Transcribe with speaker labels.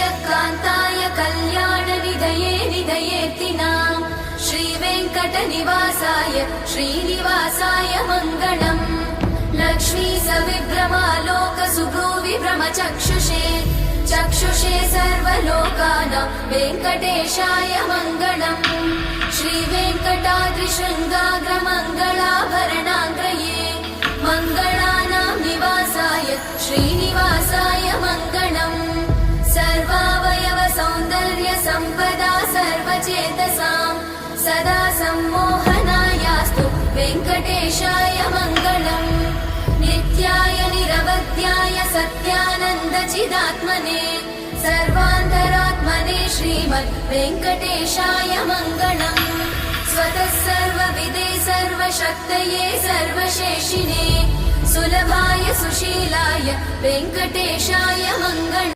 Speaker 1: श्रियकान्ताय कल्याणनिधये निधयेऽर्तिनां श्रीवेङ्कटनिवासाय श्रीनिवासाय मङ्गलम् लक्ष्मी सविभ्रमालोकसुभ्रूविभ्रमचक्षुषे चक्षुषे सर्वलोकानां वेङ्कटेशाय मङ्गलम् श्रीवेङ्कटाद्रिशृङ्गाग्रमङ्गलाभरणाङ्ग्रये मङ्गलानां निवासाय श्रीनिवासाय मङ्गलम् सर्वावयव सौन्दर्य सम्पदा सर्वचेतसां सदा सम्मोहनायास्तु वेङ्कटेशाय मङ्गलम् नित्याय निरवध्याय सत्यानन्दचिदात्मने सर्वान्तरात्मने श्रीमद् वेङ्कटेशाय मङ्गलम् स्वतः सर्वविदे सर्वशक्तये सर्वशेषिणे सुलभाय सुशीलाय वेङ्कटेशाय मङ्गलम्।